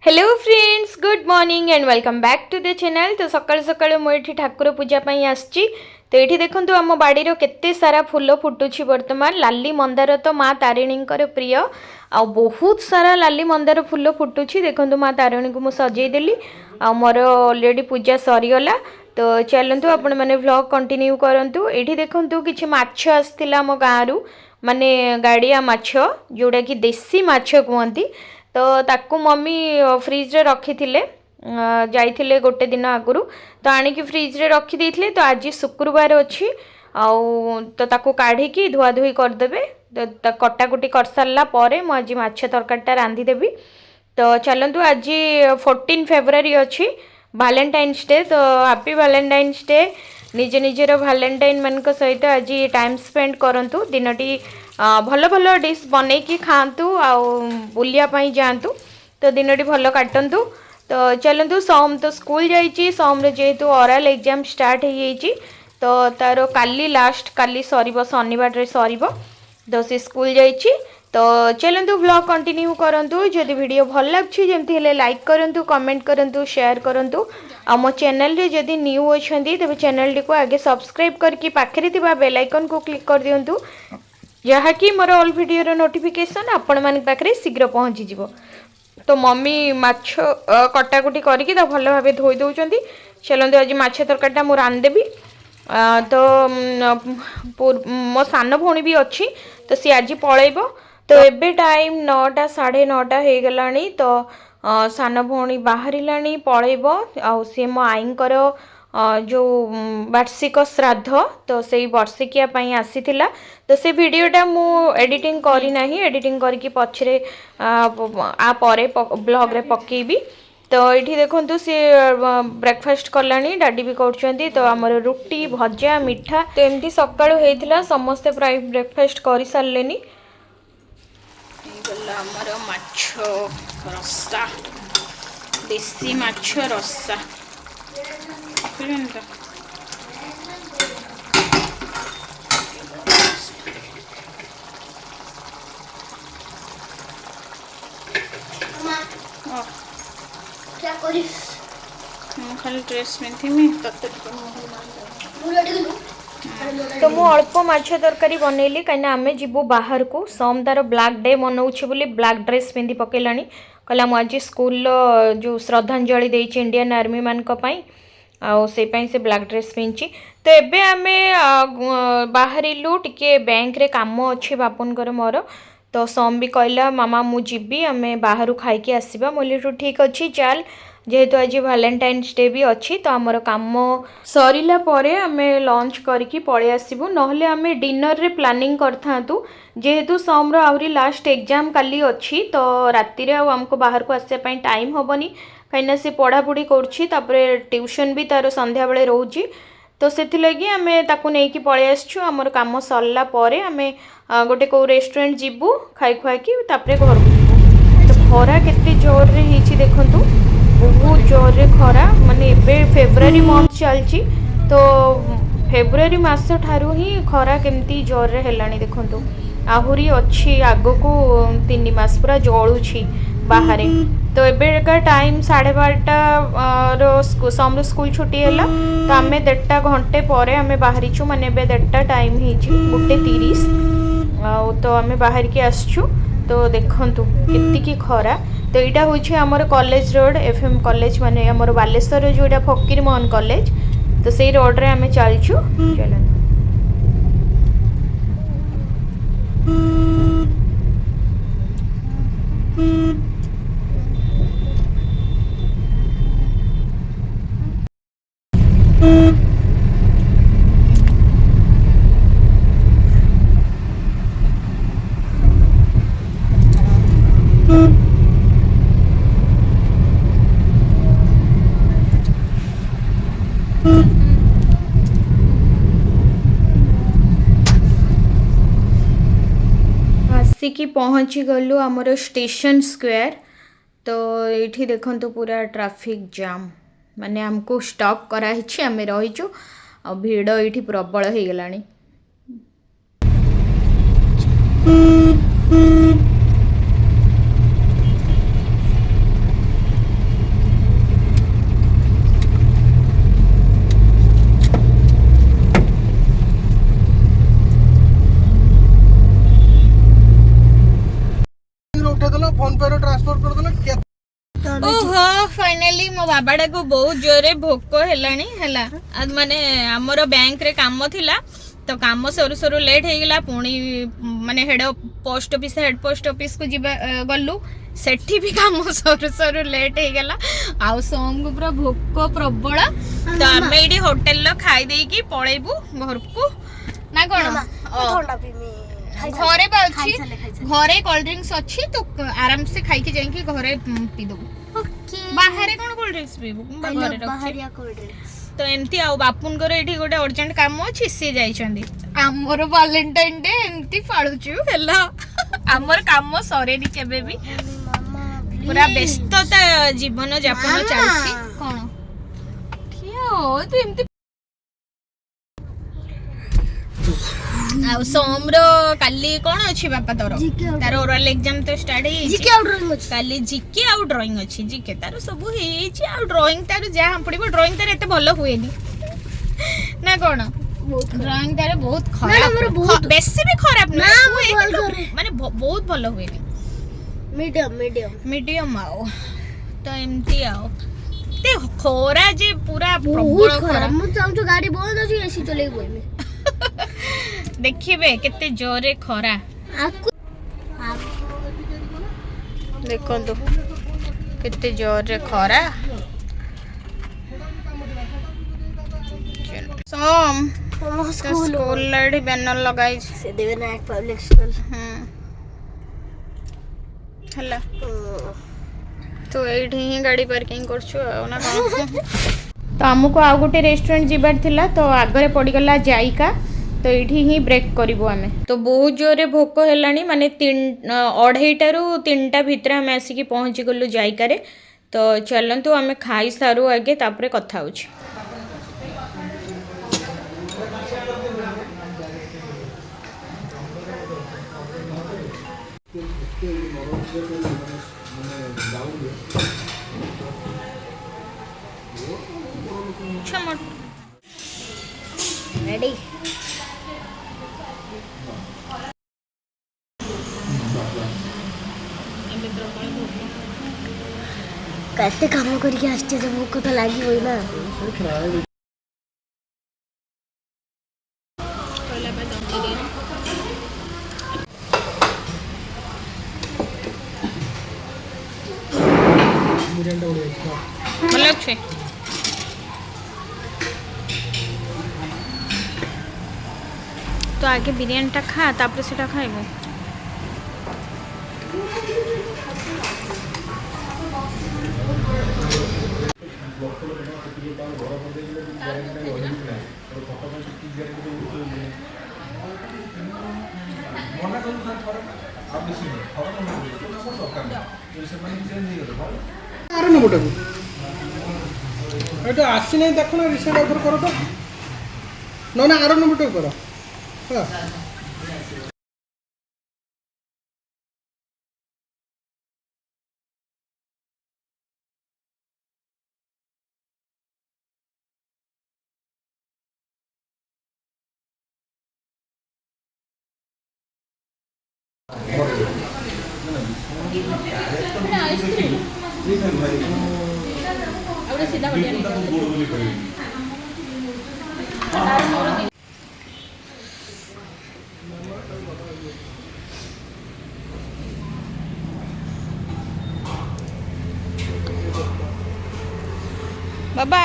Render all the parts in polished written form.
Hello friends good morning and welcome back to the channel. तो सकाल सकाल मुझे ठाकुर पूजा आसची। तो ये देखो आम बाड़ीर केते सारा फूल फुटुची बर्तमान लाली मंदार तो माँ तारिणी प्रिय आ बहुत सारा लाली मंदार फूल फुटुची। देखो माँ तारिणी को मुझे सजेदेली आ मोर ऑलरेडी पूजा सरीगला। तो चलतु आपण मैंने व्लॉग कंटिन्यू करंतु। ये देखो किसी माछ आसला आम गाँव माने गाड़िया माछ जोड़ा कि देसी माछ कहती। तो ताकू मम्मी फ्रिज रे रखी थिले जाइथिले गोटे दिन आगुरु तो आनिकी फ्रिज रे रखी देथिले। तो आज शुक्रवार अच्छी आउ तो ताकू काढ़ी की धुआ धुई करदेबे। तो कटाकुटी कर सारा पर मु आज माछ तरकारीटा रांधि देबी। तो चलतु आज 14 फेब्रुआरी अच्छी वैलेंटाइन्स डे। तो हैप्पी वैलेंटाइन्स डे। निज निजर वैलेंटाइन मान सहित आज टाइम स्पेंड करंतु दिनटी भल भल डिश बनई कि खातु आउ बुलिया जातु। तो दिनटी भल काटतु। तो चलतु सोम तो स्कूल जाइए सोम जेहेतु ओरल एग्जाम स्टार्ट हो जाइए तो तार काली लास्ट काली सर शनिवार सर तो सी स्कूल जाइए। तो चलतु ब्लॉग कंटिन्यू करंतु। जदि वीडियो भल लगे जमती हेले लाइक करंतु कमेंट करंतु शेयर करंतु। आ मो चैनल रे जदि न्यू अछंती तबे चैनल टी को आगे सब्सक्राइब करके पाखरे थिबा बेल आइकन को क्लिक कर दियंतु जहाँकि मोर ऑल वीडियो नोटिफिकेशन आपण मान पाखरे शीघ्र पहुँची जिवो। तो मम्मी माछ कटाकुटी करके भल भाव धोई दौरान। चलते आज माछ तरकारीटा मु रांधिदेवी। तो मो सान भौणी भी अच्छी तो सी आज पलैब। तो एबे टाइम 9टा 9:30 हो गलानी। तो सान भौणी बाहरिला पलैब आउ सी मो आईंकर जो वार्षिक श्राद्ध तो से वर्षिकिया आसी तो से वीडियोटा मु एडिटिंग करना एडिटिंग करके पछरे आ परे ब्लॉग रे पकेबी। तो ये देखो सी ब्रेकफास्ट कलानी डाडी भी कर। तो आमर रुटी भजा मिठा तो एमती सकाळु होइथिला समस्ते प्राय ब्रेकफास्ट कर सारे। आमर माछ रसा देसी माछ रसा क्या करिस खाली ड्रेस में थी मैं तो मु अल्प माछ तरकारी बनैली कहीं आमे जीवु बाहर को सोम तार ब्लैक डे मनाऊे बोली ब्लैक ड्रेस पिंधि पकेलानी कहला मु आज स्कूल जो श्रद्धांजलि देछि इंडियन आर्मी मान आउ से ब्लैक ड्रेस पिंधि। तो एबे आमे बाहरिलु टिके बैंक रे काम अच्छे बापुनकर मोर। तो सोम भी कहला मामा मु जीबी आमे बाहरु खाइके आसीबा मोली ठीक अच्छी चल जेहेतु आज वैलेंटाइन्स डे भी अच्छी। तो आमर काम सरीला परे आमे लंच करके पळे आसीबु नहले आमे डिनर रे प्लानिंग करथांतु जेहेतु सोम रो आउरी लास्ट एग्जाम काली अच्छी। तो राति रे हमको बाहर को आसे पई टाइम होबनी कहीं से पढ़ापढ़ी करुँची ट्यूशन भी तार संध्या बेले रोची। तो से आमे ताकू नेकी पळे आसछु आमर काम सरला परे आमे गोटे को रेस्टोरेंट जीवु खाई खुआकी तापरे घर को जीवु। तो खरा केते जोर रे हिची देखंतु बहुत जोर रे खरा माने एबे फेब्रुआरी मंथ चलची। तो फेब्रुआरी मास ठारू ही खरा केमती जोर रे हेलानी देखंतु आहुरी अच्छी आगो को 3 मास पूरा जळुची बाहर। तो एबे का टाइम 12:30 समर स्कूल छुट्टी है। तो आम 1.5 घंटे पर आम बाहरी माने 1.5 टाइम हो 1:30 तो आम बाहर के आसचु। तो देखंतु केतिकी खरा। तो यहाँ हूँ आमर कॉलेज रोड एफएम कॉलेज माने आमर बालेश्वर जोटा फकीर मोहन कॉलेज। तो से रोड रे आम चलचु चल। आसिकी पहुँची गलु आमर स्टेशन स्क्वायर। तो ये देखो पूरा ट्रैफिक जाम माने हमको स्टॉप कराई आम रहीचु आ भीड़ ये प्रबल हो गलानी। ओहो फाइनली मो बाबाडा को बहुत जोरे भोक हेलानी हैला आज माने हमर बैंक रे काम थिला तो काम सरू सरू लेट हे गेला पुणी माने हेड पोस्ट ऑफिस को जिबा गल्लू सेठी भी काम सरू सरू लेट हे गेला आउ सोम को पूरा भोक प्रबल तो आमे एडी होटल लो खाई देई की पळेबू घर को ना कोन घरे बाउची घरे कोल्ड ड्रिंक्स अच्छी तो आराम से खाई के जाई की घरे पी दो बाहर कौन कोल्ड ड्रिंक्स पीबू घरे रखी तो एमती आ बापुन कर एठी गोटे अर्जेंट काम अछि से जाई छंदी हमर वैलेंटाइन डे एमती फाळुचु हैला हमर काम सरेनी केबे भी पूरा व्यस्तता जीवन यापन चलछि कोन कियो तू एमती आ सोमरो काली कोन अछि बापा तोर तार ओरल एग्जाम तो स्टार्ट हे जीके आउट ड्राइंग अछि काली जीके आउट ड्राइंग अछि जीके तार सब हे छि आ ड्राइंग तार जा हम पड़िबो ड्राइंग तार एते भलो हुएनी ना कोन ड्राइंग तार बहुत खराब बेसी भी खराब ना माने बहुत भलो हुएनी मीडियम आओ तो एमती आओ ते खोरा जे पूरा प्रबल खराब मु चाहू गाड़ी बंद अछि एसी चले बोइमे देखिए केते जोरे खरा देखो तो केते जोरे खरा सोम स्कूल लड़ी बैनर लगाई से देवे ना एक पब्लिक स्कूल हला तो एठी ही गाड़ी पार्किंग करछु ना तो हमको आ गोटे रेस्टोरेंट जीवार थिला तो आगरे पड़ी गला जाइका तो ये ही ब्रेक करूँ आम तो बहुत जोरे भोक है माने 2:30 भितर आम आसिक पहुँची गलु जाइकार तो चलतु आम खाई सारू आगे तापर कथा हो रेडी कैसे काम करके आसते तो भूख तो लगी हुई ना भल अच्छे तो आगे बिरियानी टा खा तापर सेटा खाइबो आर नंबर এটা আসছে নাই দেখো না রিসেন্ট অফার করো তো না না আরো নম্বরটা করো হ্যাঁ सीधा बाबा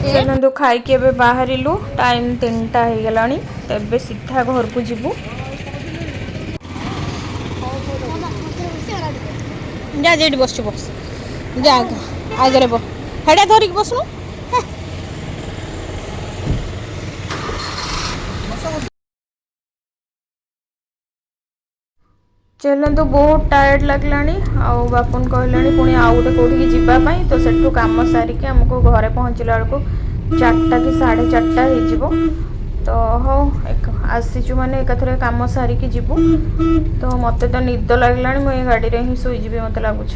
चलतु खाई बाहर टाइम 3टा हो गला तो सीधा घर को जीवु जा जेठी बस बस जा आगे हेडा धरिक बसनु चलतु बहुत टायर्ड लगला आउ बापन कहलानी पुणी आउ गोटे कौटी जावाई तो सेठू कम सारिक आमको घरे पहुँचला बेलू 4टा कि 4:30 हो तो हाँ आसीचु माने एकाथरे कम सारिकी जीवु तो मते तो निद लगला मुझे गाड़ी रे ही शोईजी मत लगुच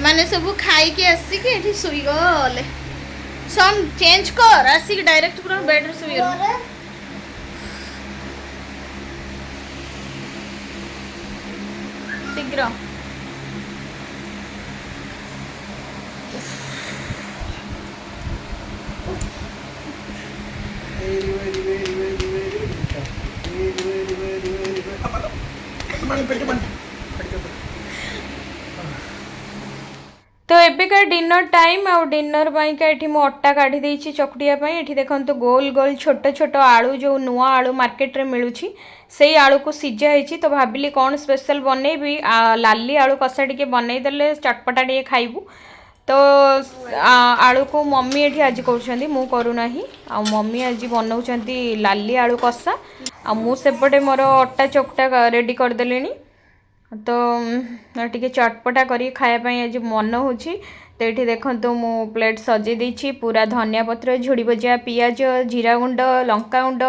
एमाने सब खाई के आसी के एठी सुई गले सम चेंज कर आसी के डायरेक्ट पूरा बेड रे सुई गले शीघ्र तो एबेका डिनर टाइम आउ डिनर पाइका एठी मो अट्टा काढ़ी देछि चकुटिया पई एठी देखंतु गोल गोल छोट छोट आलू जो नुआ आलू मार्केट रे मिलुछि सेई आलू को सिजा हेछि तो भाबिली कोन स्पेशल बनेबी लाली आलू कसा टिके बनै देले चटपटा टिके खाइबू तो आलू को मम्मी एठी आज करूछंती मु करू नाही आ मम्मी आज बनौछंती लाली आलू कसा आ मु सेपटे मोर अट्टा चकटा रेडी कर देलेनी तो टिके चटपटा करी खाया पाई आज मन होछि तो ये देखो मु प्लेट सजे देछि पूरा धनिया पत्र झुड़ी भजा पियाज जीरा गुंड लंका गुंड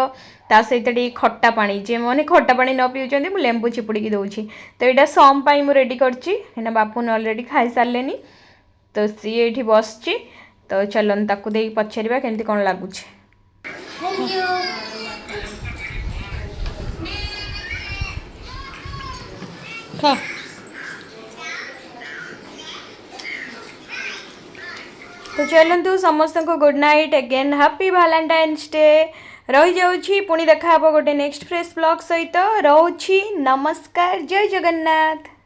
ता सहित टिके खट्टा पानी जे मैंने खट्टा पानी न पिउछंती मु लेंबू चिपुड़ी दउछि तो यहाँ सम पाई मु रेडी करछि एना बापू ऑलरेडी खाई सारलेनी तो सी एठी बसछि तो चलन ताकू देई पछरिबा केमती कोन लागुछि खा तो चलतु समस्त को good night again happy Valentine's day रही जाऊँ पुणी देखा गोटे नेक्स्ट फ्रेश ब्लॉग सहित रोची नमस्कार जय जगन्नाथ।